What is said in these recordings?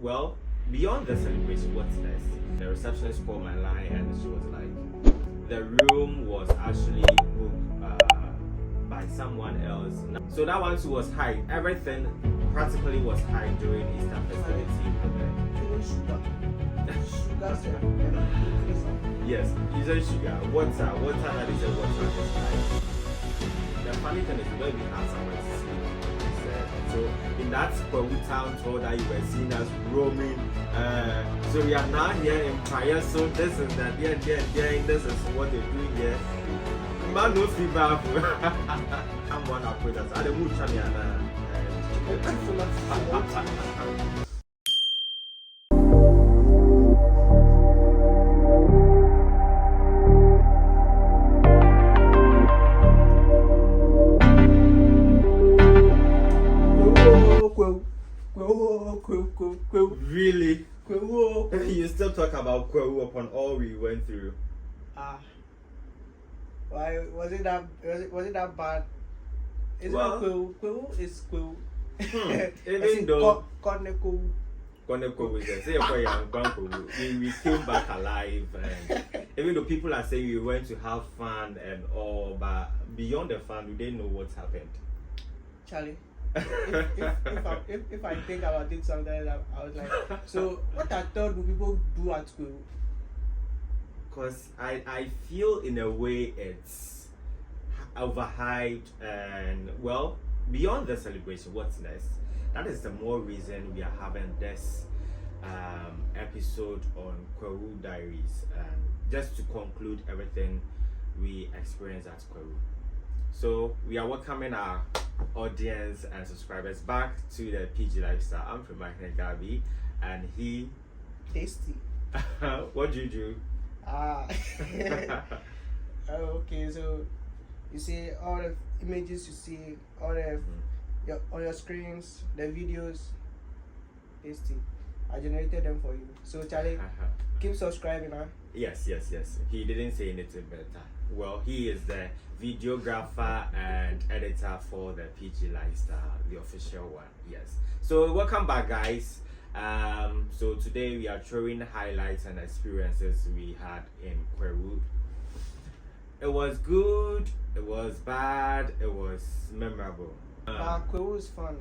well, beyond the celebration, what's next? The receptionist called my line and she was like, the room was actually booked by someone else. So that one too was high. Everything practically was high during Easter festivity. Yes, you said sugar. Water that is a water is high. The funny thing is we don't even have somewhere to sleep. So in that Kwahu town tour that you were seeing us roaming, so we are now here in Praia. So this is that this is what they're doing here. Man, no feedback. I'm one of us. I don't move Really? You still talk about Kwahu upon all we went through. Why was it that bad? It's not Kwahu is Kwahu. Even though Koneko was we came back alive, and even though people are saying we went to have fun and all, but beyond the fun, we didn't know what happened. Charlie, if I think about it sometimes, I was like, so what I thought do people do at school? Because I feel in a way it's overhyped, and well, beyond the celebration, what's next? That is the more reason we are having this episode on Kwahu Diaries, just to conclude everything we experienced at Kwahu. So we are welcoming our audience and subscribers back to the PG Lifestyle. I'm from Gabi, and he Tasty. What do you do? Okay, so you see all the images you see, all the on your screens, the videos. Tasty. I generated them for you. So Charlie, keep subscribing, huh? Yes. He didn't say anything better. Well, he is the videographer and editor for the PG Lifestyle, the official one. Yes. So welcome back, guys. So today we are throwing highlights and experiences we had in Kwahu. It was good, it was bad, it was memorable. Kwahu is fun.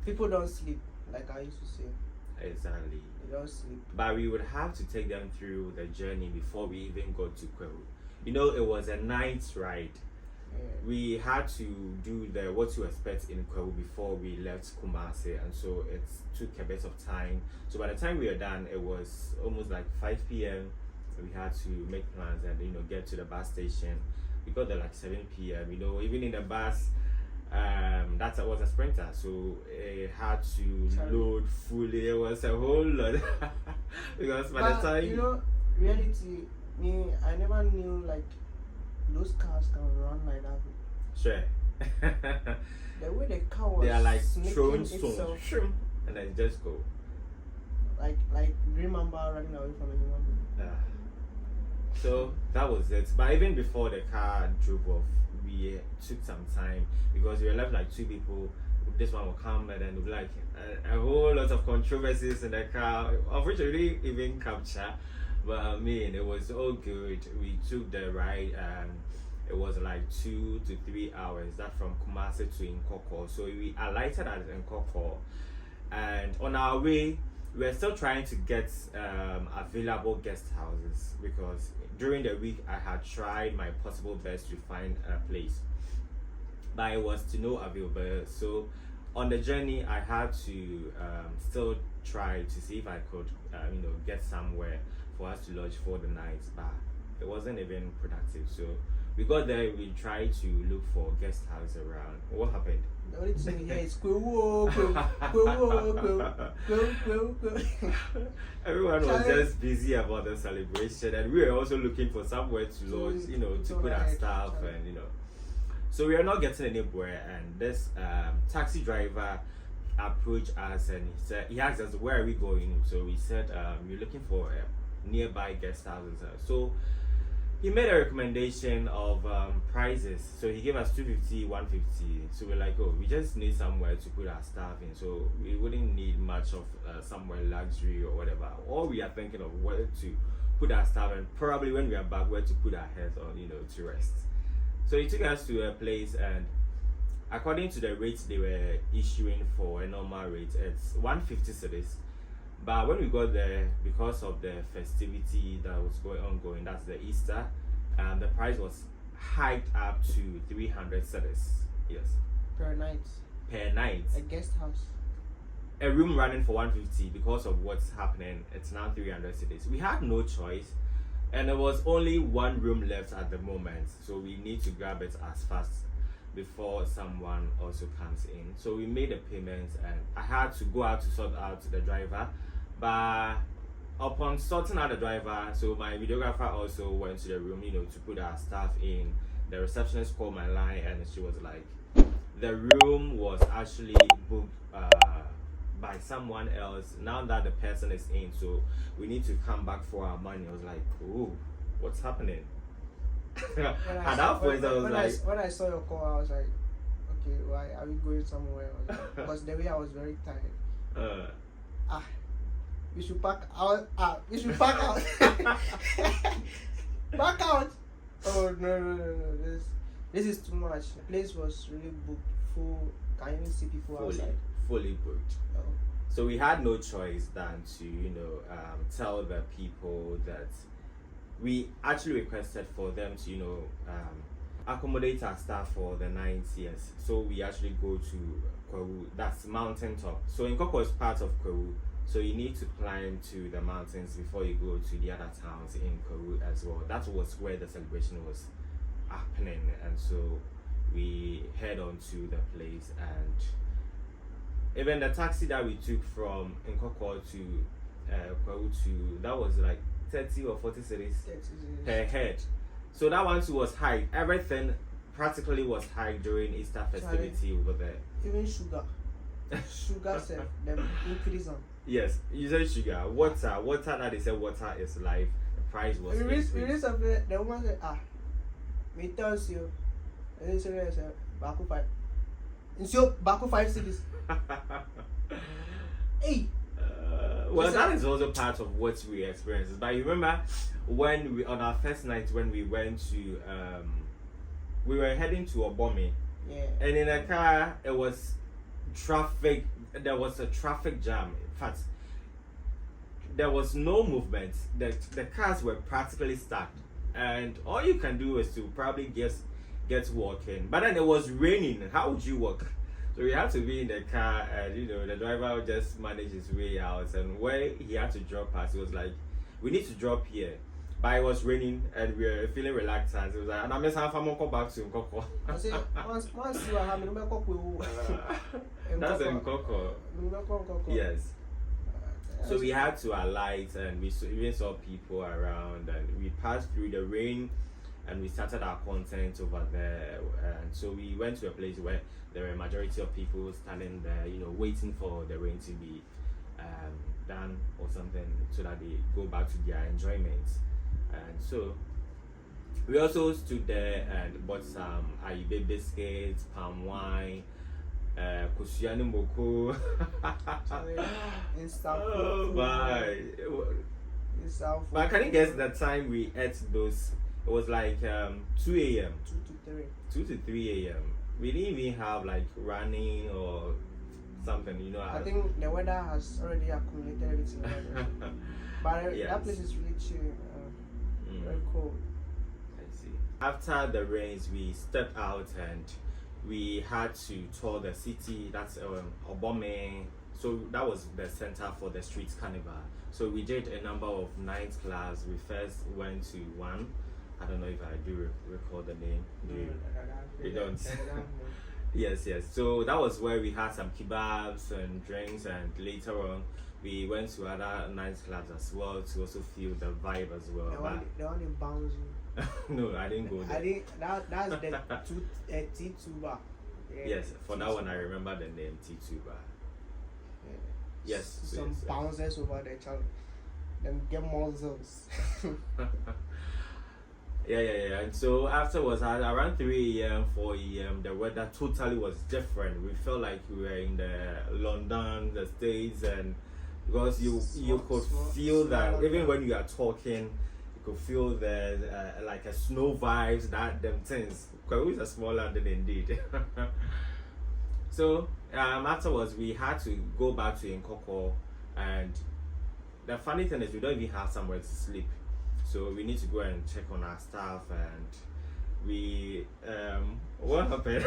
People don't sleep, like I used to say. Exactly. They don't sleep. But we would have to take them through the journey before we even got to Kwahu. You know, it was a night ride. We had to do the what to expect in Kwahu before we left Kumasi, and so it took a bit of time. So by the time we were done, it was almost like 5 p.m. We had to make plans and get to the bus station. We got there like 7 p.m. Even in the bus, that was a Sprinter, so it had to load fully. It was a whole lot because by the time reality, I never knew like those cars can run like that. Sure. The way the car was, they are like throwing stones, and then just go. Like Green Mamba running away from the human. So that was it. But even before the car drove off, we took some time because we were left like two people. This one will come and then it'll be like a whole lot of controversies in the car, of which we didn't even capture. But I mean, it was all good. We took the ride, and it was like 2 to 3 hours. That from Kumasi to Nkoko. So we alighted at Nkoko, and on our way, we were still trying to get available guest houses because during the week I had tried my possible best to find a place, but it was to no available. So on the journey, I had to still try to see if I could, get somewhere for us to lodge for the night, but it wasn't even productive. So we got there, we tried to look for guest house around. What happened? The only thing here is everyone was just busy about the celebration, and we were also looking for somewhere to lodge, to put our stuff, and so we are not getting anywhere. And this taxi driver approached us and he asked us, where are we going? So we said, we're looking for nearby guest houses. So He made a recommendation of prices. So he gave us 250, 150. So we're like, oh, we just need somewhere to put our stuff in. So we wouldn't need much of somewhere luxury or whatever. Or we are thinking of where to put our stuff and probably when we are back, where to put our heads on, to rest. So he took us to a place, and according to the rates they were issuing for a normal rate, it's 150 cedis. But when we got there, because of the festivity that was ongoing, that's the Easter, the price was hiked up to 300 cedis. Yes. Per night. Per night. A guest house. A room running for 150, because of what's happening, it's now 300 cedis. We had no choice, and there was only one room left at the moment, so we need to grab it as fast before someone also comes in. So we made a payment, and I had to go out to sort out the driver. But upon sorting out the driver, so my videographer also went to the room, to put our stuff in. The receptionist called my line, and she was like, the room was actually booked by someone else. Now that the person is in, so we need to come back for our money. I was like, oh, what's happening? At that point, I was like, when I saw your call, I was like, okay, why are we going somewhere? Because the way I was very tired. We should pack out. We should pack out. Back out. Oh no. This is too much. The place was really booked full. Can you even see people outside? Fully booked. Oh. So we had no choice than to, tell the people that we actually requested for them to, accommodate our staff for the night. Yes. So we actually go to Kwahu. That's mountaintop. So Nkoko is part of Kwahu. So you need to climb to the mountains before you go to the other towns in Kwahu as well. That was where the celebration was happening, and so we head on to the place. And even the taxi that we took from Nkoko to Kwahu to, that was like 30 or 40 cedis per head. So that one too was high. Everything practically was high during Easter festivity over there. Even sugar self, them increase on. Yes, you said sugar. Water that they said water is life. The price was increased. The woman said, me tells you, and then said, Baku 5. And so, Baku 5 cities. Hey! Well, that is also part of what we experienced. But you remember when on our first night when we went to, we were heading to Obome. Yeah. And in a car, it was traffic. There was a traffic jam. In fact, there was no movement. The cars were practically stuck, and all you can do is to probably get walking. But then it was raining. How would you walk? So we had to be in the car, and the driver just managed his way out. And where he had to drop us, it was like, we need to drop here. But it was raining, and we were feeling reluctant. It was like, and I'm just having to go back to Nkoko. I said, once you are having that's Nkoko. Yes. So we had to alight, and we even saw people around, and we passed through the rain, and we started our content over there. And so we went to a place where there were a majority of people standing there, waiting for the rain to be done or something, so that they go back to their enjoyment. And so we also stood there and bought some Aibe biscuits, palm wine, Kusiani Moko. Oh my! But can you guess the time we ate those? It was like 2 a.m. 2 to 3. 2 to 3 a.m. We didn't even have like running or something, I think the weather has already accumulated everything. But yes. That place is really chill. Very cool. I see. After the rains, we stepped out and we had to tour the city. That's Obome. So that was the center for the street carnival. So we did a number of nightclubs. We first went to one. I don't know if I do recall the name. You don't. Yes. So that was where we had some kebabs and drinks, and later on we went to other nightclubs as well to also feel the vibe as well. The one in Bounce. No, I didn't go there. That's the T2 bar. Yeah, yes, for T2 that one bar. I remember the name T2 bar. Yeah. Yes. Some yes. bouncers over there, child. Them get muzzles. Yeah. And so afterwards, at around 3 a.m., 4 a.m., the weather totally was different. We felt like we were in the London, the States, and because you could feel that even when you are talking, you could feel the like a snow vibes, that them things. Kwahu is a small London indeed. So afterwards, we had to go back to Nkoko, and the funny thing is we don't even have somewhere to sleep. So we need to go and check on our staff, and we what happened?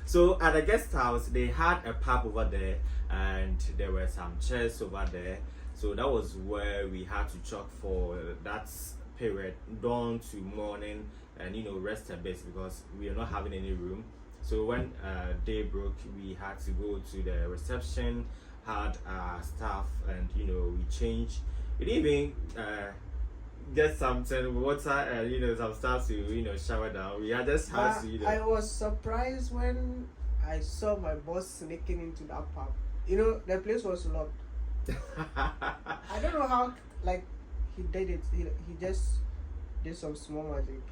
So at the guest house they had a pub over there, and there were some chairs over there. So that was where we had to chalk for that period, dawn to morning, and rest a bit because we are not having any room. So when day broke, we had to go to the reception, had our staff, and we changed. We didn't even get something water and some stuff to shower down. We had just had to I was surprised when I saw my boss sneaking into that pub. The place was locked. I don't know how he did it. He just did some small magic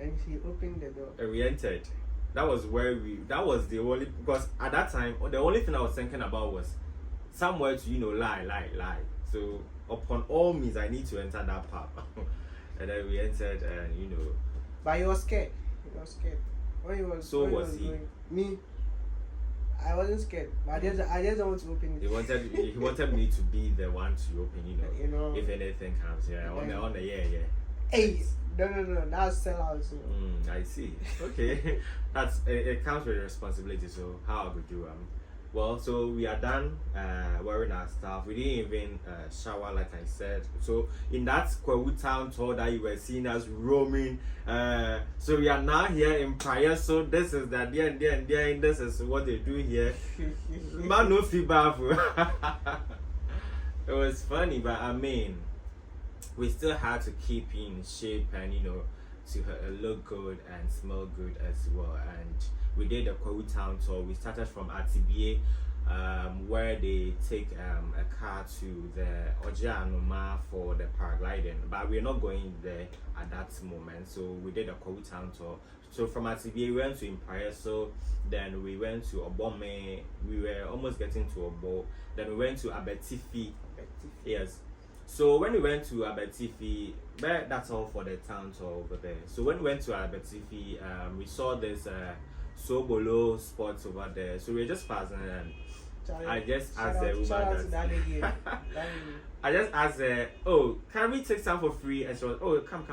and he opened the door. And we entered. That was the only, because at that time the only thing I was thinking about was somewhere to lie. So upon all means I need to enter that pub. And then we entered, and But he was scared. He was scared. When he was me, I wasn't scared. But I just don't want to open it. He wanted me to be the one to open, if anything comes. On the yeah. Hey, no, that's sellout. I see. Okay. It comes with responsibility, so how I would do well, so we are done wearing our stuff. We didn't even shower, like I said. So in that Kwahu town tour that you were seeing us roaming, so we are now here in Praia. So this is the there, and this is what they do here. Man, no feedback. It was funny, but I mean, we still had to keep in shape and to look good and smell good as well. And we did the Kwahu town tour. We started from Atibie, where they take a car to the Ojianoma for the paragliding, but we're not going there at that moment. So we did a Kwahu town tour. So from Atibie we went to Impaya, so then we went to Obome. We were almost getting to Obo. Then we went to Abetifi. Yes. So when we went to Abetifi, that's all for the town tour over there. So when we went to Abetifi, we saw this Sobolo spots over there. So we were just passing, and I just asked the woman I just asked her, oh, can we take some for free? And she was, oh, come.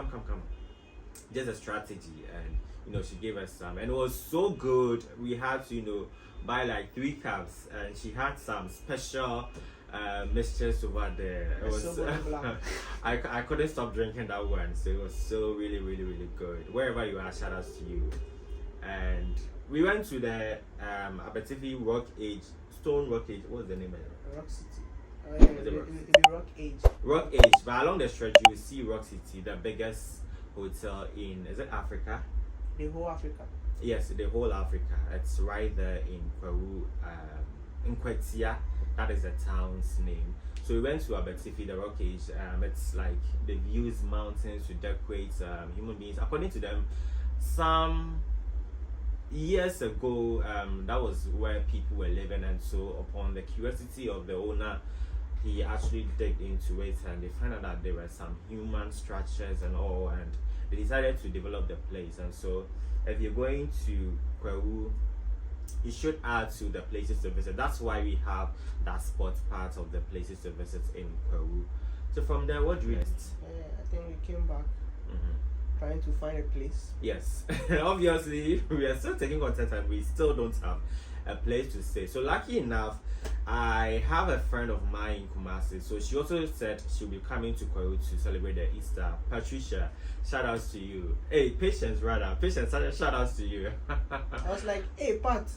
Just a strategy, and she gave us some, and it was so good. We had to buy like 3 cups, and she had some special mixtures over there. It was I couldn't stop drinking that one, so it was so really good. Wherever you are, shout outs to you. And we went to the Abetifi Stone Rock Age. What's the name of it? Rock City. The Rock Age. Rock Age. But along the stretch, you will see Rock City, the biggest hotel in, is it Africa? The whole Africa. Yes, the whole Africa. It's right there in Kwahu, in Kwetia. That is the town's name. So we went to Abetifi, the Rock Age. It's like they use mountains to decorate human beings. According to them, some years ago, that was where people were living, and so upon the curiosity of the owner, he actually digged into it, and they found out that there were some human structures and all, and they decided to develop the place. And so if you're going to Kwahu, you should add to the places to visit. That's why we have that spot part of the places to visit in Kwahu. So from there, what do you next? I think we came back trying to find a place. Yes. Obviously, we are still taking content and we still don't have a place to stay. So lucky enough, I have a friend of mine in Kumasi. So she also said she'll be coming to Kwahu to celebrate the Easter. Patricia, shout outs to you. Hey, Patience, shout outs to you. I was like, hey, Pat.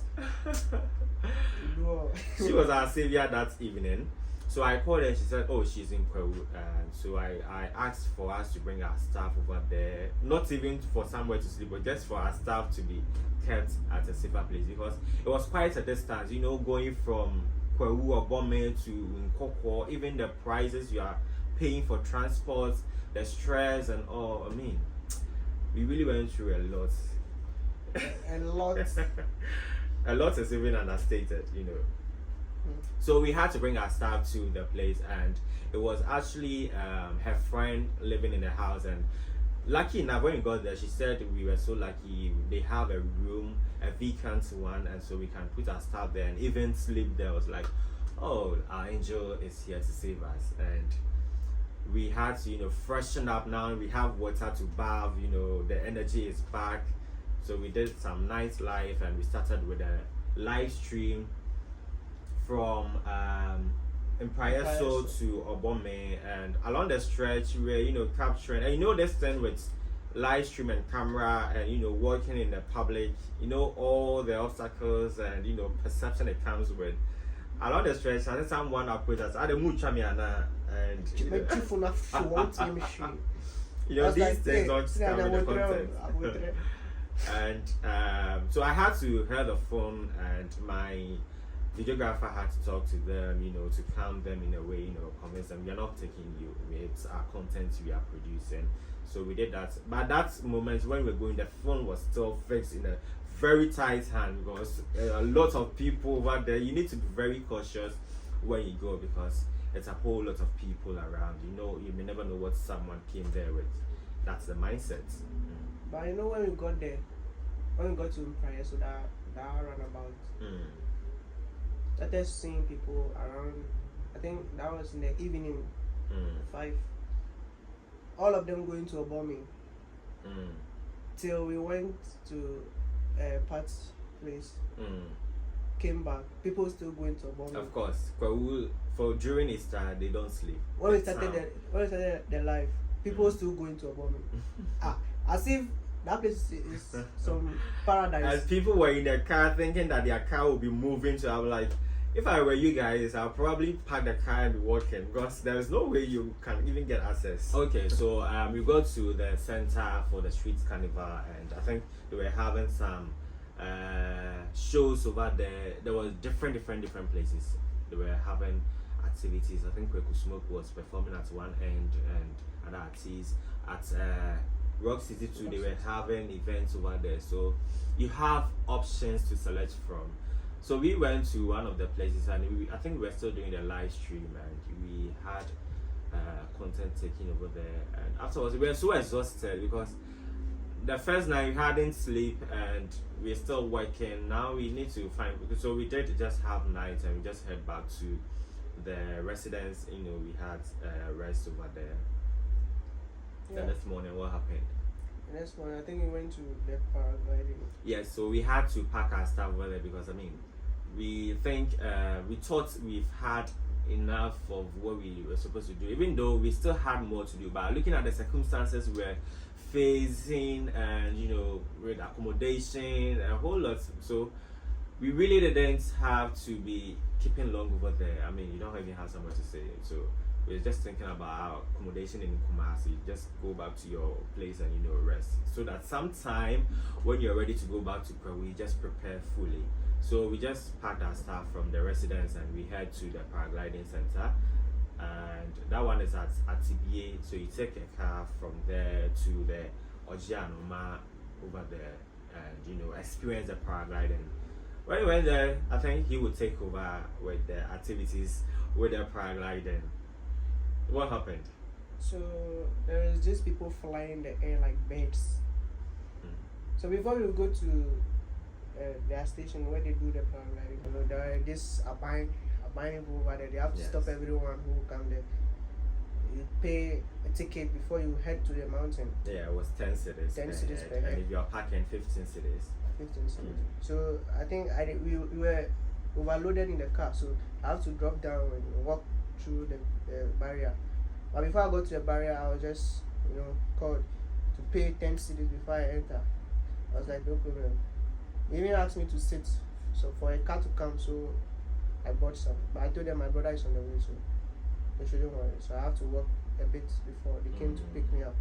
She was our savior that evening. So I called her and she said, oh, she's in Kwahu. So I asked for us to bring our staff over there. Not even for somewhere to sleep, but just for our staff to be kept at a safer place. Because it was quite a distance, going from Kwahu or Bome to Nkoko. Even the prices you are paying for transport, the stress and all. I mean, we really went through a lot. A lot. A lot is even understated, So we had to bring our staff to the place, and it was actually her friend living in the house. And lucky enough, when we got there, she said we were so lucky. They have a room, a vacant one, and so we can put our staff there and even sleep there. I was like, oh, our angel is here to save us. And we had to, freshen up now. We have water to bath, the energy is back. So we did some nightlife, and we started with a live stream from Imprayeso to Obome, and along the stretch we were capturing, and this thing with live stream and camera and working in the public, all the obstacles and perception it comes with. Along the stretch, I think someone approached us, and these things don't come in the content. And so I had to hear the phone, and my videographer had to talk to them, to calm them in a way, convince them we are not taking you, it's our content we are producing. So we did that. But that moment when we were going, the phone was still fixed in a very tight hand, because a lot of people over there. You need to be very cautious when you go, because it's a whole lot of people around. You may never know what someone came there with. That's the mindset. But when we got there, when we got to Praia, so that roundabout, started seeing people around. I think that was in the evening, 5. All of them going to a bombing. Till we went to Pat's place. Came back, people still going to a bombing. Of course, for during Easter they don't sleep. When we started the live, people still going to a bombing. As if that place is some paradise. As people were in their car thinking that their car will be moving, so I'm like, if I were you guys, I'll probably park the car and be walking, because there is no way you can even get access. Okay, so we got to the center for the street carnival, and I think they were having some shows over there. There was different places. They were having activities. I think Kwahu Smoke was performing at one end, and other artists at Rock City too. They were having events over there, so you have options to select from. So we went to one of the places, and I think we were still doing the live stream, and we had content taking over there. And afterwards, we were so exhausted, because the first night we hadn't sleep, and we're still working. Now we need to find, so we did just have night, and we just head back to the residence. We had rest over there. Yeah. The next morning, what happened? The next morning, I think we went to the paragliding. Yes, so we had to pack our stuff over there, because we thought we've had enough of what we were supposed to do, even though we still had more to do. But looking at the circumstances we're facing, and with accommodation, a whole lot, so we really didn't have to be keeping long over there. You don't even have somewhere to stay, so we're just thinking about our accommodation in Kumasi. Just go back to your place and rest, so that sometime when you're ready to go back to Kwahu, we just prepare fully. So we just packed our stuff from the residence, and we head to the paragliding center, and that one is at TBA. So you take a car from there to the Ojianoma over there, and experience the paragliding. When we went there, I think he would take over with the activities with the paragliding. What happened? So there is just people flying in the air like birds. So before we go to their station where they do the paragliding, there are this abiding over there. They have to stop everyone who come there. You pay a ticket before you head to the mountain. Yeah, it was 10 cities. 10 cities per head. head. And if you're packing, 15 cities. 15 cities. So I think we were overloaded in the car, so I have to drop down and walk through the barrier. But before I go to the barrier, I was just called to pay 10 cities before I enter. I was like, no problem. They even asked me to sit, so for a car to come, so I bought some. But I told them my brother is on the way, so they shouldn't worry. So I have to walk a bit before they came to pick me up.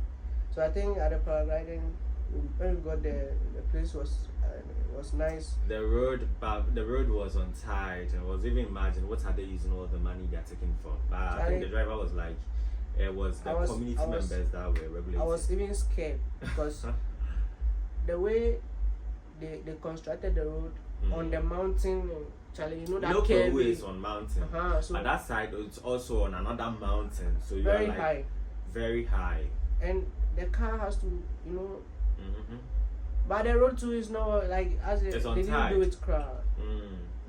So I think at the paragliding, when we got there, the place was nice. The road was untied, and was even imagine what are they using all the money they're taking for. But I think the driver was like, It was the community members that were regulated. I was even scared because the way they constructed the road on the mountain, Charlie, you know that Kwahu is on mountain. So and that side it's also on another mountain, so you very are like high. Very high. And the car has to, you know. But the road too is not like as they didn't do it crowd.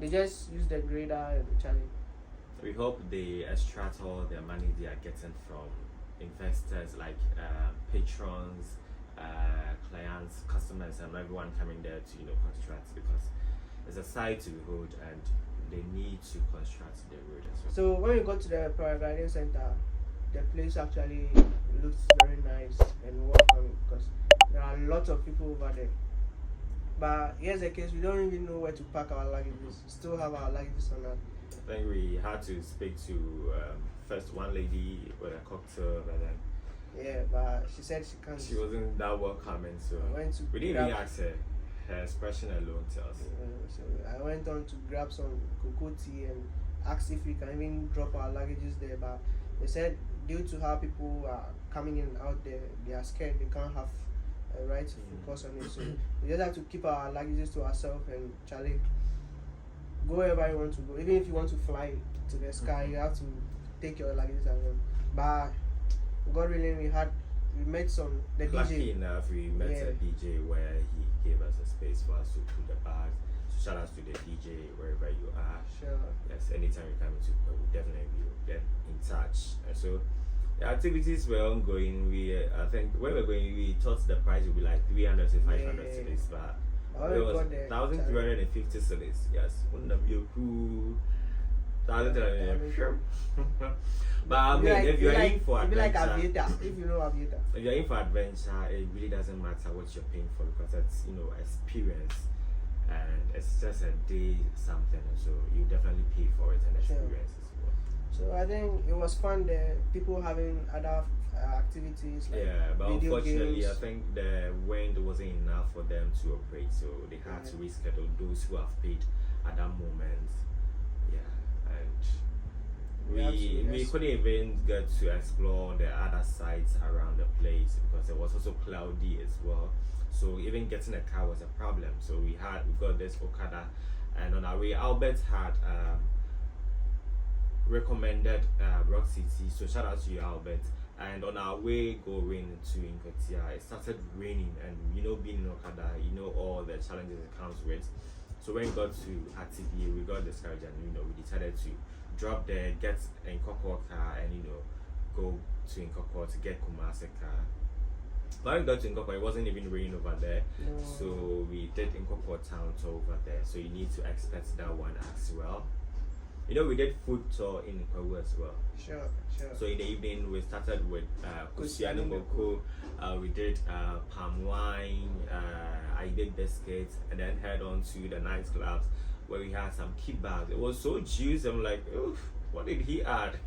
They just use the grader and Charlie. We hope they extract all the money they are getting from investors like patrons, clients, customers, and everyone coming there to construct, because it's a sight to behold and they need to construct the road as well. So when we go to the paragliding center, the place actually looks very nice and welcoming because there are lots of people over there. But here's the case, we don't even know where to park our luggages. Still have our luggages on us. I think we had to speak to first one lady with a cocktail, but then but she said she can't. She wasn't that welcoming, so we didn't even ask her. Her expression alone tells. So I went on to grab some cocoa tea and asked if we can even drop our luggages there, but they said due to how people are coming in and out there, they are scared. They can't have a right to focus on it, so we just have to keep our luggages to ourselves and Charlie. Go wherever you want to go. Even if you want to fly to the sky, you have to take your luggage along. But God willing, we met the DJ. Lucky enough, we met a DJ where he gave us a space for us to put the bags. So shout out to the DJ wherever you are. Sure. Yes, anytime you come to we'll definitely get in touch. And so the activities were ongoing. I think when we were going, we thought the price would be like 300 to 500 cedis, but it was 1,350 cedis. Yes, wouldn't that be a cool 1,350? But I mean, if you're in for adventure, if you know Aviator, if you're in for adventure, it really doesn't matter what you're paying for because it's experience, and it's just a day something, so you definitely pay for it and experience as well. So I think it was fun. The people having other activities like but unfortunately, games. I think the wind wasn't enough for them to operate, so they had to reschedule those who have paid at that moment. We couldn't even get to explore the other sites around the place because it was also cloudy as well. So even getting a car was a problem. So we got this Okada, and on our way, Albert had recommended Rock City. So shout out to you, Albert. And on our way going to Nkotia, it started raining, and being in Okada, all the challenges it comes with. So when we got to Atibi, we got discouraged, and we decided to drop there, get in Nkokor car, and go to Nkokor to get Kumasi car. But when we got to Nkokor, it wasn't even raining over there, so we did Nkokor town tour over there. So you need to expect that one as well. We did food tour in Kwahu as well. Sure. So in the evening, we started with Kusiano Moko. We did palm wine. I did biscuits, and then head on to the nightclubs where we had some kebabs. It was so juicy. I'm like, oof, what did he add?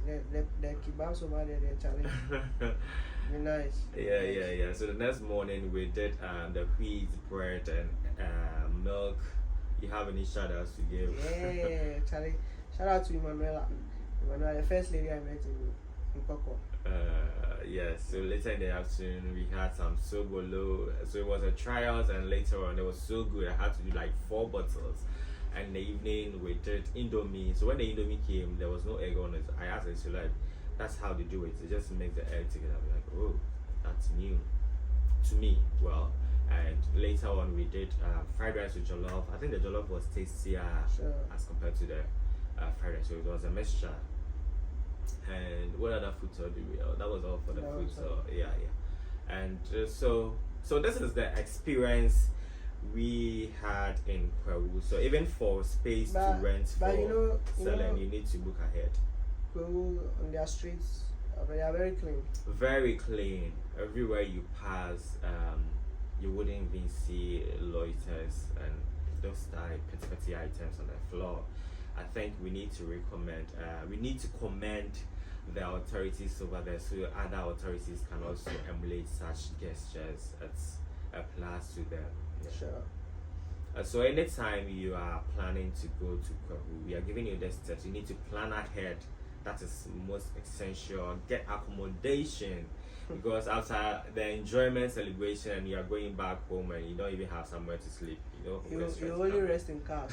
the kebabs over there, they're challenging. They're nice. Yeah. So the next morning we did the wheat bread and milk. You have any shout outs to give? Yeah, Charlie. Shout out to Emanuela, the first lady I met in Nkokor. So later in the afternoon we had some sobolo. So it was a tryout, and later on it was so good I had to do like 4 bottles. And in the evening we did Indomie. So when the Indomie came, there was no egg on it. I asked her, so like, that's how they do it. They just make the egg together. I'm like, oh, that's new to me. Well, and later on we did fried rice with jollof. I think the jollof was tastier as compared to the fried rice. So it was a mixture. And what other food tour did we? That was all for the food tour. Yeah. And so this is the experience we had in Kwahu. So even for space to rent for selling, you need to book ahead. Kwahu on their streets, they are very clean. Very clean. Everywhere you pass, you wouldn't even see loiters and those petty items on the floor. I think we need to commend the authorities over there, so other authorities can also emulate such gestures. It's a plus to them. Yeah. Sure. So anytime you are planning to go to Kwahu, we are giving you the steps. You need to plan ahead That is most essential. Get accommodation. Because after the enjoyment celebration, you are going back home and you don't even have somewhere to sleep. You only rest in cars.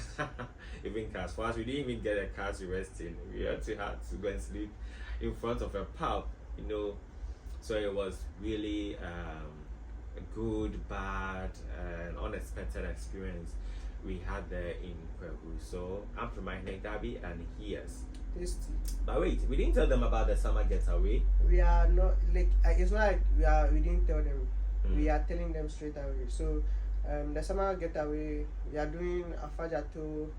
Even cars. For us, we didn't even get a car to rest in. We had to go and sleep in front of a pub. So it was really a good, bad, and unexpected experience we had there in Kwahu. So I'm from my name Gabby, and he is. Tasty. But wait, we didn't tell them about the summer getaway. We are not like it's not like we didn't tell them. We are telling them straight away. So the summer getaway, we are doing Afajato,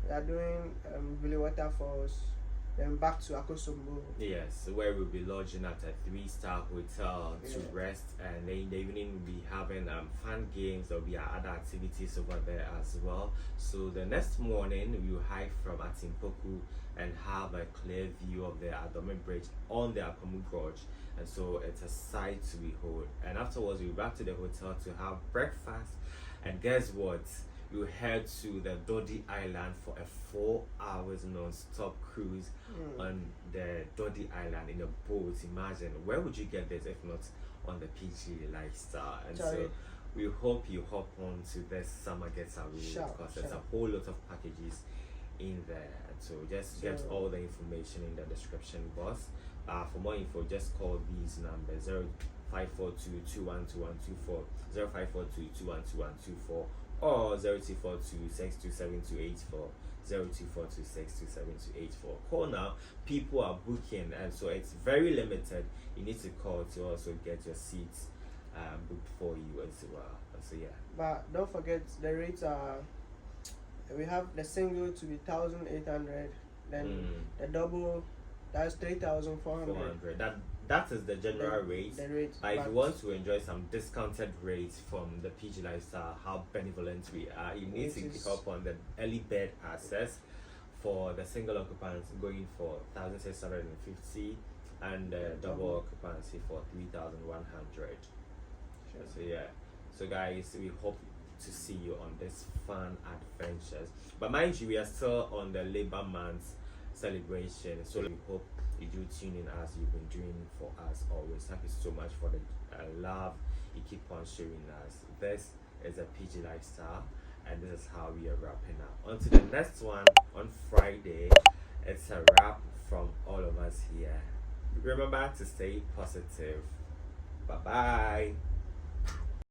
we are doing Billy Waterfalls, then back to Akosombo. Yes, where we'll be lodging at a 3-star hotel to rest, and then in the evening we'll be having fun games. There'll be other activities over there as well. So the next morning we'll hike from Atimpoku and have a clear view of the Adome Bridge on the Apamu Gorge, and so it's a sight to behold. And afterwards we'll be back to the hotel to have breakfast, and guess what? You head to the Dodi Island for a 4 hours non-stop cruise on the Dodi Island in a boat. Imagine, where would you get this if not on the PG Lifestyle? And so we hope you hop on to this summer getaway, because there's a whole lot of packages in there. So just get all the information in the description box. For more info, just call these numbers: 0542-212124, 0542-212124, or 0242-627-284, 0242-627-284. Call now. People are booking, and so it's very limited. You need to call to also get your seats booked for you as well. So yeah. But don't forget, the rates are. We have the single to be 1,800, then the double, that's 3,400. That is the general rate. The rate. But if you want to enjoy some discounted rates from the PG Lifestyle, how benevolent we are, you need to pick up on the early bed access for the single occupants, going for 1,650, and the double occupancy for 3,100. So yeah. So guys, we hope to see you on this fun adventures. But mind you, we are still on the Labor Month celebration, so we hope you do tune in as you've been doing for us always. Thank you so much for the love you keep on showing us. This is a PG Lifestyle, and this is how we are wrapping up. On to the next one on Friday. It's a wrap from all of us here. Remember to stay positive. Bye bye.